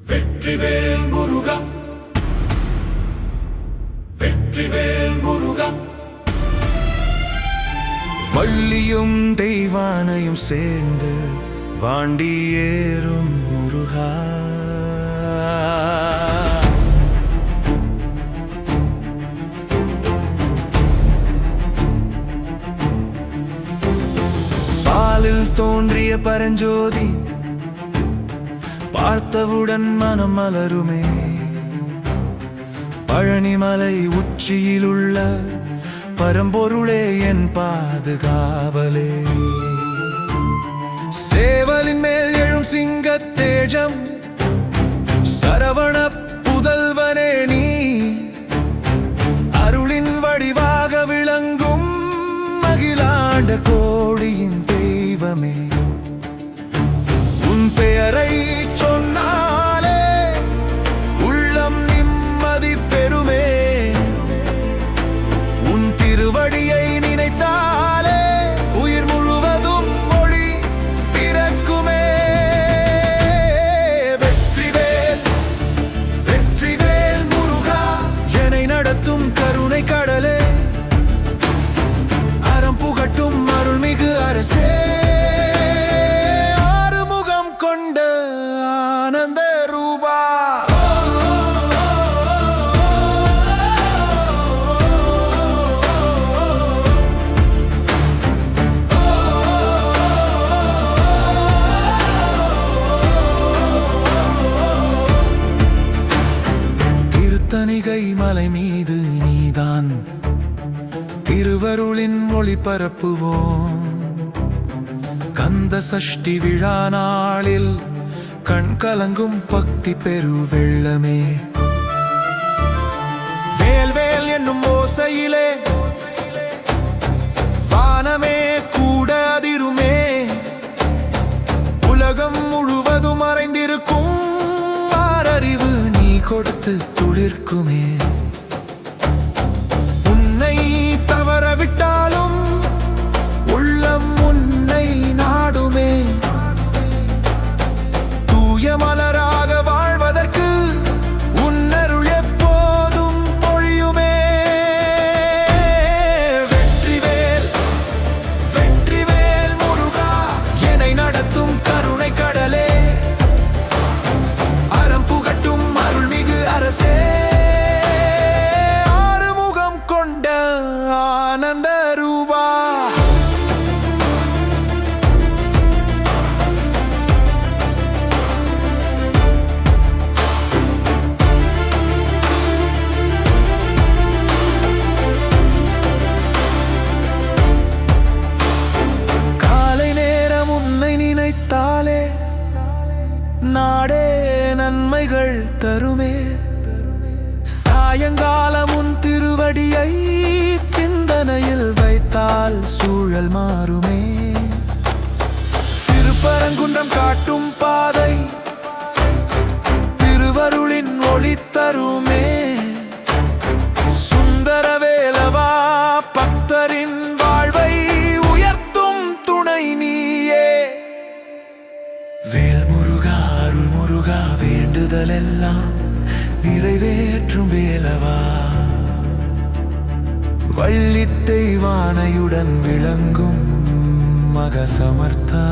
வெற்றிவேல் முருகா, வெற்றிவேல் முருகா. வள்ளியும் தெய்வானையும் சேர்ந்து வாண்டி ஏறும் முருகா. பாலில் தோன்றிய பரஞ்சோதி பார்த்தவுடன் மனம் மலருமே. பழனிமலை உச்சியில் உள்ள பரம்பொருளே என் பாதுகாவலே. சேவலின் மேல் எழும் சிங்க தேஜம் சரவண புதல்வனே நீ. அருளின் வடிவாக விளங்கும் அகிலாண்ட கோடியின் தெய்வமே. உன் பெயரை சொன்னாலே உள்ளம் நிம்மதி பெறுமே. உன் திருவடியை நினைத்தாலே உயிர் முழுவதும் மொழி பிறக்குமே. வெற்றிவேல் வெற்றிவேல் முருகா, என்னை நடத்தும் கருணை கடலே. அறம் புகட்டும் அருள்மிகு அரசே. ஆறுமுகம் கொண்ட ஆனந்த ரூபா. திருத்தணிகை மலை மீது நீதான் திருவருளின் ஒளி பரப்புவோம். கந்த சஷ்டி விழா நாளில் கண் கலங்கும் பக்தி பெரு வெள்ளமே. வேல் வேல் என்னும் ஓசையிலே வானமே கூட அதிருமே. உலகம் முழுவதும் மறைந்திருக்கும் ஆறறிவு நீ கொடுத்து துளிர்க்குமே. உன்னை தவற விட்டாலும் உள்ளம் உன்னை நாடுமே. தூய மலராக வாழ்வதற்கு உன்னருள் எப்போதும் பொழியுமே. வெற்றிவேல் வெற்றிவேல் முருகா, என்னை நடத்தும் கருணை கடலே. அறம் புகட்டும் அருள்மிகு அரசே. ஆறுமுகம் கொண்ட ஆனந்த ரூபா. காலை நேரம் உன்னை நினைத்தாலே நாடே நன்மைகள் தருமே. சாயங்காலம் உன் திருவடியை சிந்தனையில் வைத்தால் சூழல் மாறுமே. திருப்பரங்குன்றம் காட்டும் பாதை திருவருளின் ஒளி தருமே. சுந்தர வேலவா, பக்தரின் வாழ்வை உயர்த்தும் துணை நீயே. வேல் முருகா, அருள் முருகா, வேண்டுதல் எல்லாம் நிறைவேற்றும் வேலவா. வள்ளி தெய்வானையுடன் விளங்கும் மகசமர்த்தா.